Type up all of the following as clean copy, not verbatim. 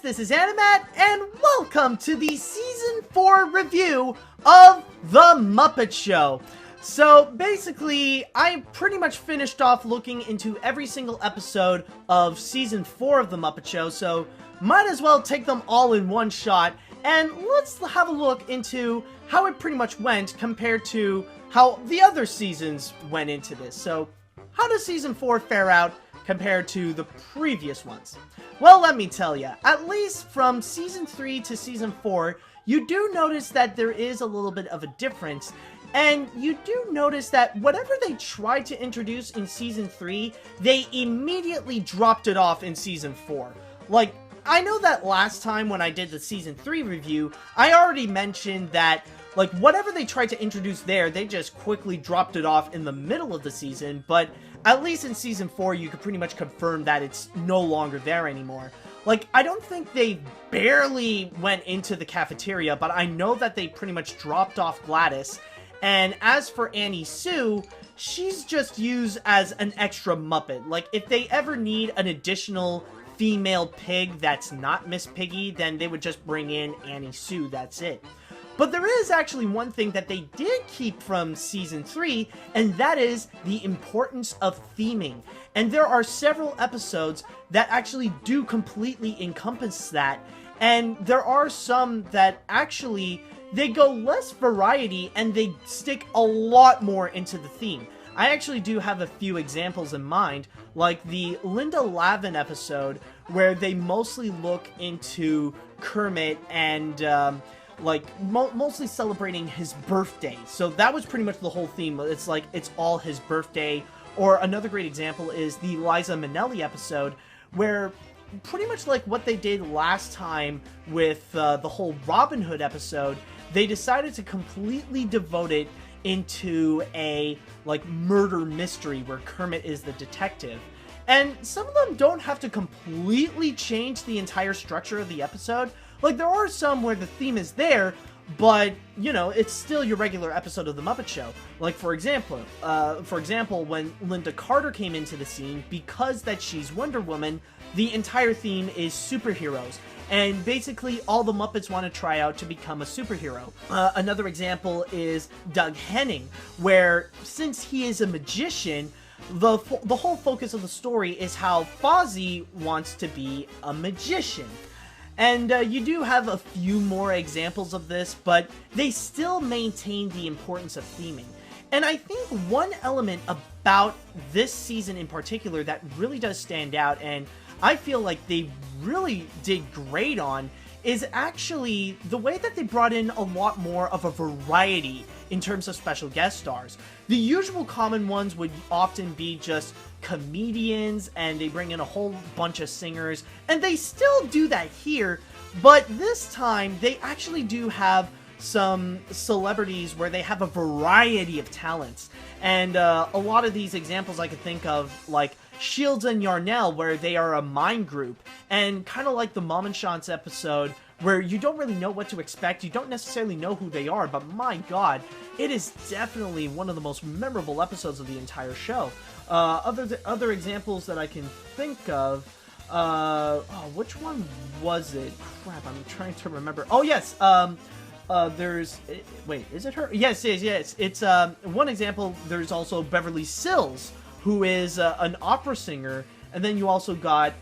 this is Animat, and welcome to the Season 4 review of The Muppet Show. So, basically, I pretty much finished off looking into every single episode of Season 4 of The Muppet Show, so might as well take them all in one shot, and let's have a look into how it pretty much went compared to how the other seasons went into this. So, how does Season 4 fare out compared to the previous ones? Well, let me tell you, at least from Season 3 to Season 4, you do notice that there is a little bit of a difference, and you do notice that whatever they tried to introduce in Season 3, they immediately dropped it off in Season 4. Like, I know that last time when I did the Season 3 review, I already mentioned that, like, whatever they tried to introduce there, they just quickly dropped it off in the middle of the season, but at least in Season 4, you could pretty much confirm that it's no longer there anymore. Like, I don't think they barely went into the cafeteria, but I know that they pretty much dropped off Gladys. And as for Annie Sue, she's just used as an extra Muppet. Like, if they ever need an additional female pig that's not Miss Piggy, then they would just bring in Annie Sue, that's it. But there is actually one thing that they did keep from Season 3, and that is the importance of theming. And there are several episodes that actually do completely encompass that, and there are some that actually, they go less variety and they stick a lot more into the theme. I actually do have a few examples in mind, like the Linda Lavin episode, where they mostly look into Kermit and, mostly celebrating his birthday. So that was pretty much the whole theme. It's like, it's all his birthday. Or another great example is the Liza Minnelli episode, where pretty much like what they did last time with the whole Robin Hood episode, they decided to completely devote it into a, like, murder mystery where Kermit is the detective. And some of them don't have to completely change the entire structure of the episode. Like, there are some where the theme is there, but, you know, it's still your regular episode of The Muppet Show. Like, for example, when Linda Carter came into the scene, because that she's Wonder Woman, the entire theme is superheroes. And basically, all the Muppets want to try out to become a superhero. Another example is Doug Henning, where, since he is a magician, the whole focus of the story is how Fozzie wants to be a magician. And you do have a few more examples of this, but they still maintain the importance of theming. And I think one element about this season in particular that really does stand out, and I feel like they really did great on, is actually the way that they brought in a lot more of a variety in terms of special guest stars. The usual common ones would often be just comedians, and they bring in a whole bunch of singers, and they still do that here, but this time they actually do have some celebrities where they have a variety of talents. And a lot of these examples I could think of, like Shields and Yarnell, where they are a mime group, and kind of like the Mom and Sean's episode, where you don't really know what to expect, you don't necessarily know who they are, but my god, it is definitely one of the most memorable episodes of the entire show. Other examples that I can think of, which one was it? Crap, I'm trying to remember. Oh yes, wait, is it her? Yes, it's, one example, there's also Beverly Sills, who is an opera singer, and then you also got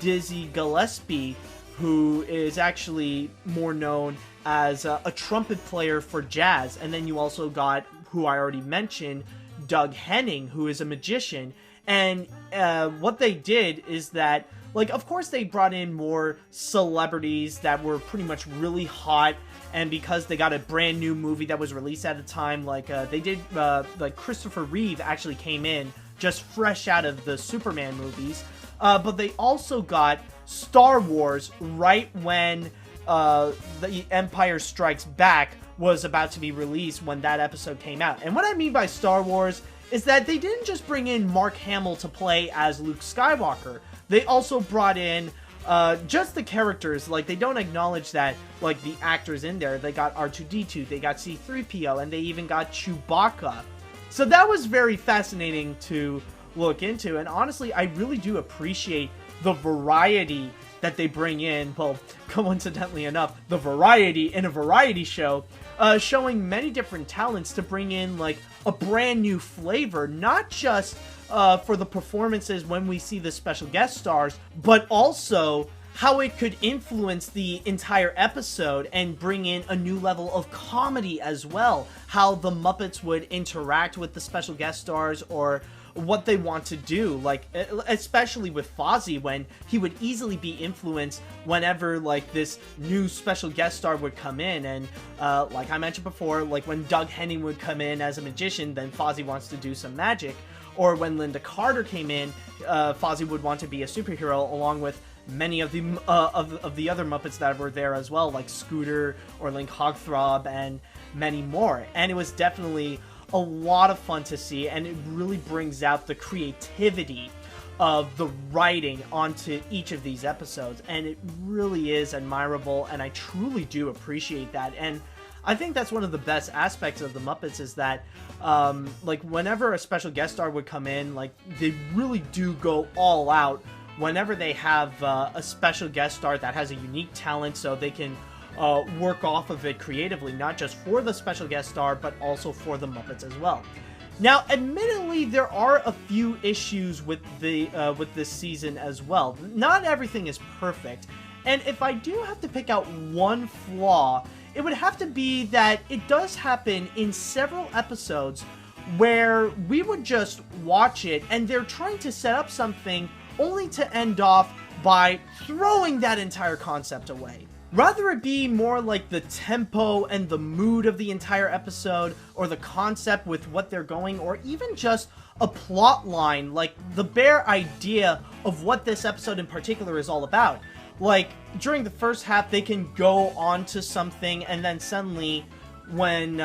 Dizzy Gillespie, who is actually more known as a trumpet player for jazz, and then you also got, who I already mentioned, Doug Henning, who is a magician. And what they did is that, like, of course they brought in more celebrities that were pretty much really hot, and because they got a brand new movie that was released at the time, like they did, like Christopher Reeve actually came in just fresh out of the Superman movies, but they also got Star Wars right when The Empire Strikes Back was about to be released when that episode came out. And what I mean by Star Wars is that they didn't just bring in Mark Hamill to play as Luke Skywalker. They also brought in just the characters. Like, they don't acknowledge that, like, the actors in there. They got R2-D2, they got C-3PO, and they even got Chewbacca. So that was very fascinating to look into, and honestly, I really do appreciate the variety that they bring in, well, coincidentally enough, the variety in a variety show, showing many different talents to bring in, like, a brand new flavor, not just for the performances when we see the special guest stars, but also how it could influence the entire episode and bring in a new level of comedy as well. How the Muppets would interact with the special guest stars, or what they want to do, like, especially with Fozzie, when he would easily be influenced whenever, like, this new special guest star would come in. And like I mentioned before, like, when Doug Henning would come in as a magician, then Fozzie wants to do some magic. Or when Linda Carter came in, Fozzie would want to be a superhero, along with many of the other Muppets that were there as well, like Scooter or Link Hogthrob and many more. And it was definitely a lot of fun to see, and it really brings out the creativity of the writing onto each of these episodes, and it really is admirable, and I truly do appreciate that. And I think that's one of the best aspects of the Muppets, is that like, whenever a special guest star would come in, like, they really do go all out whenever they have a special guest star that has a unique talent, so they can work off of it creatively, not just for the special guest star, but also for the Muppets as well. Now, admittedly, there are a few issues with this season as well. Not everything is perfect, and if I do have to pick out one flaw, it would have to be that it does happen in several episodes where we would just watch it and they're trying to set up something only to end off by throwing that entire concept away. Rather it be more like the tempo and the mood of the entire episode, or the concept with what they're going, or even just a plot line, like the bare idea of what this episode in particular is all about. Like, during the first half, they can go on to something, and then suddenly, when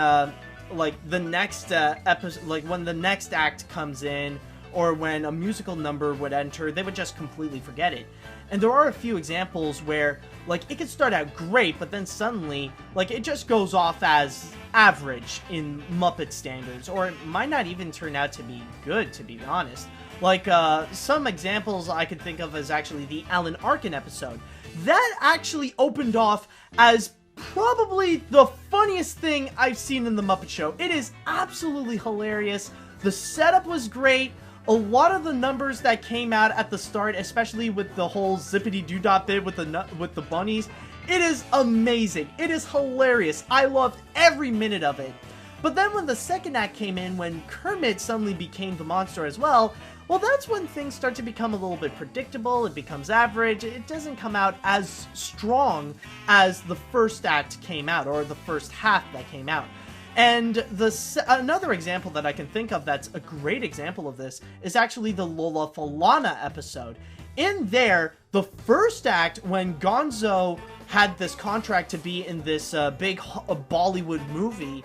like the next episode, like when the next act comes in, or when a musical number would enter, they would just completely forget it. And there are a few examples where, like, it could start out great, but then suddenly, like, it just goes off as average in Muppet standards, or it might not even turn out to be good, to be honest. Like, some examples I could think of is actually the Alan Arkin episode. That actually opened off as probably the funniest thing I've seen in the Muppet Show. It is absolutely hilarious. The setup was great. A lot of the numbers that came out at the start, especially with the whole zippity-doo-dah bit with the bunnies, it is amazing. It is hilarious. I loved every minute of it. But then when the second act came in, when Kermit suddenly became the monster as well, that's when things start to become a little bit predictable. It becomes average. It doesn't come out as strong as the first act came out, or the first half that came out. And another example that I can think of that's a great example of this is actually the Lola Falana episode. In there, the first act, when Gonzo had this contract to be in this big Bollywood movie,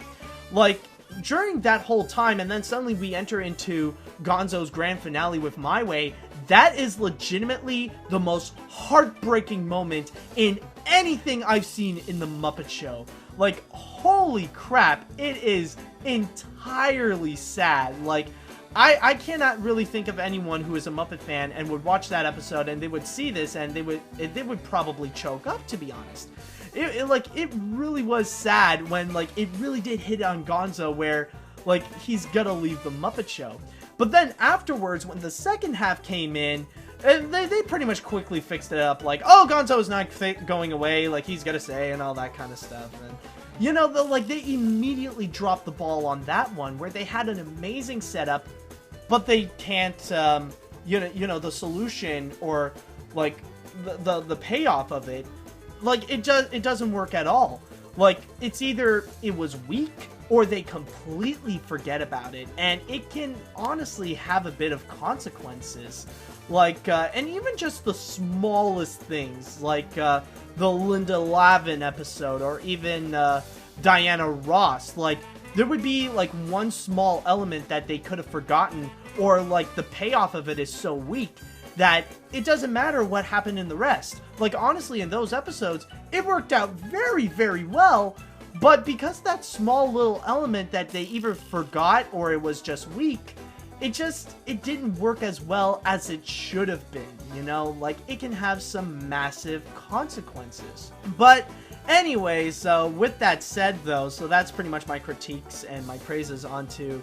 like, during that whole time, and then suddenly we enter into Gonzo's grand finale with My Way, that is legitimately the most heartbreaking moment in anything I've seen in the Muppet Show. Like, holy crap, it is entirely sad. Like, I cannot really think of anyone who is a Muppet fan and would watch that episode and they would see this and they would probably choke up, to be honest. It really was sad when, like, it really did hit on Gonzo where, like, he's gonna leave the Muppet Show. But then afterwards, when the second half came in, they pretty much quickly fixed it up, like, oh, Gonzo's not going away, like, he's gonna stay, and all that kind of stuff. And, you know, they immediately dropped the ball on that one, where they had an amazing setup, but they can't, you know, the solution, or, like, the payoff of it, like, it doesn't work at all. Like, it's either it was weak, or they completely forget about it, and it can honestly have a bit of consequences. Like, and even just the smallest things, like the Linda Lavin episode, or even Diana Ross. Like, there would be, like, one small element that they could have forgotten, or, like, the payoff of it is so weak that it doesn't matter what happened in the rest. Like, honestly, in those episodes, it worked out very, very well, but because that small little element that they either forgot or it was just weak, it didn't work as well as it should have been, you know? Like, it can have some massive consequences. But anyways, with that said, though, so that's pretty much my critiques and my praises onto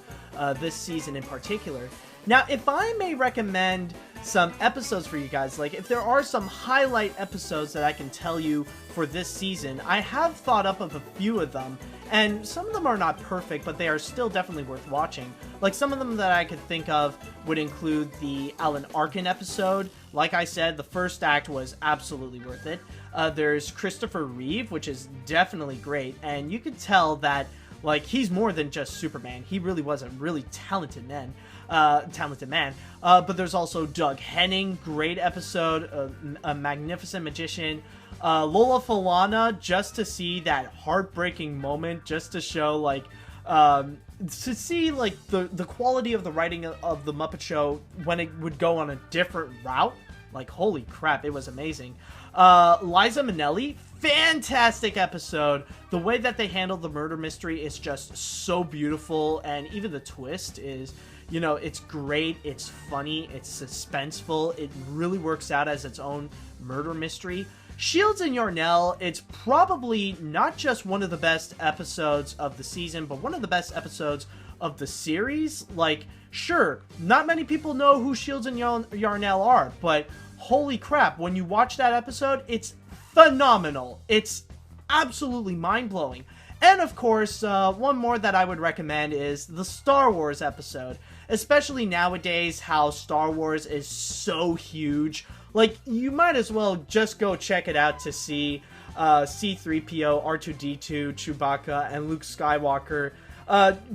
this season in particular. Now, if I may recommend some episodes for you guys, like if there are some highlight episodes that I can tell you for this season, I have thought up of a few of them, and some of them are not perfect, but they are still definitely worth watching. Like, some of them that I could think of would include the Alan Arkin episode. Like I said, the first act was absolutely worth it. There's Christopher Reeve, which is definitely great, and you could tell that, like, he's more than just Superman. He really was a really talented man. But there's also Doug Henning, great episode, a magnificent magician. Lola Falana, just to see that heartbreaking moment, just to show, like, to see, like, the quality of the writing of the Muppet Show when it would go on a different route. Like, holy crap, it was amazing. Liza Minnelli, fantastic episode. The way that they handled the murder mystery is just so beautiful, and even the twist is, you know, it's great, it's funny, it's suspenseful, it really works out as its own murder mystery. Shields and Yarnell, it's probably not just one of the best episodes of the season, but one of the best episodes of the series. Like, sure, not many people know who Shields and Yarnell are, but holy crap, when you watch that episode, it's phenomenal. It's absolutely mind-blowing. And of course, one more that I would recommend is the Star Wars episode. Especially nowadays, how Star Wars is so huge. Like, you might as well just go check it out to see C-3PO, R2-D2, Chewbacca, and Luke Skywalker.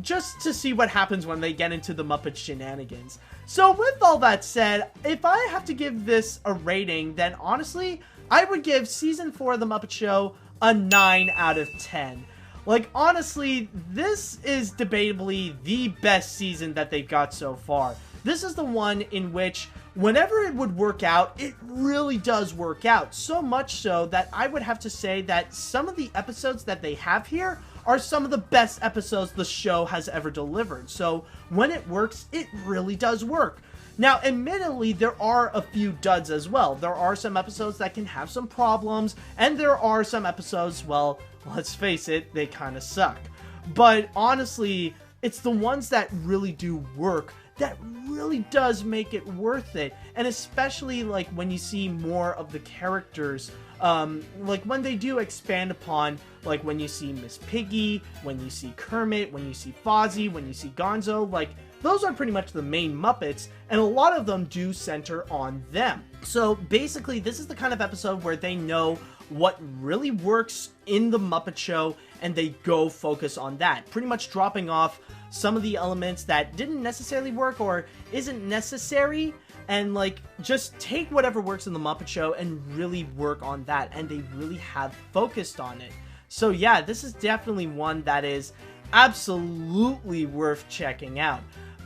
Just to see what happens when they get into the Muppet shenanigans. So with all that said, if I have to give this a rating, then honestly, I would give Season 4 of The Muppet Show a 9 out of 10. Like, honestly, this is debatably the best season that they've got so far. This is the one in which, whenever it would work out, it really does work out. So much so that I would have to say that some of the episodes that they have here are some of the best episodes the show has ever delivered. So when it works, it really does work. Now, admittedly, there are a few duds as well. There are some episodes that can have some problems, and there are some episodes, well, let's face it, they kind of suck. But honestly, it's the ones that really do work that really does make it worth it. And especially, like, when you see more of the characters, like when they do expand upon, like when you see Miss Piggy, when you see Kermit, when you see Fozzie, when you see Gonzo, like, those are pretty much the main Muppets, and a lot of them do center on them. So basically, this is the kind of episode where they know what really works in the Muppet Show, and they go focus on that, pretty much dropping off some of the elements that didn't necessarily work or isn't necessary, and like just take whatever works in the Muppet Show and really work on that, and they really have focused on it. So yeah, this is definitely one that is absolutely worth checking out.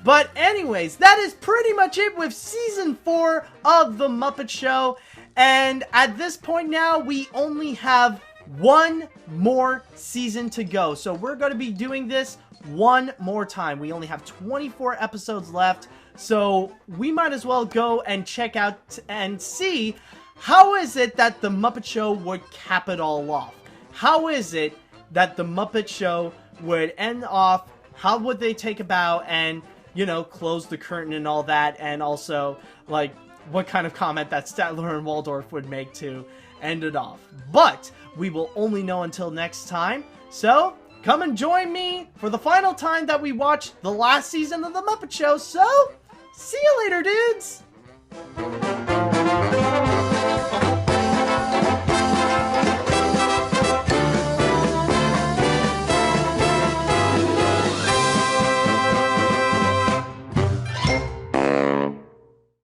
But anyways, that is pretty much it with Season 4 of The Muppet Show. And at this point now, we only have one more season to go. So we're going to be doing this one more time. We only have 24 episodes left. So we might as well go and check out and see how is it that The Muppet Show would cap it all off. How is it that The Muppet Show would end off? How would they take a bow and, you know, close the curtain and all that, and also, like, what kind of comment that Statler and Waldorf would make to end it off. But we will only know until next time, so come and join me for the final time that we watch the last season of The Muppet Show. So, see you later, dudes!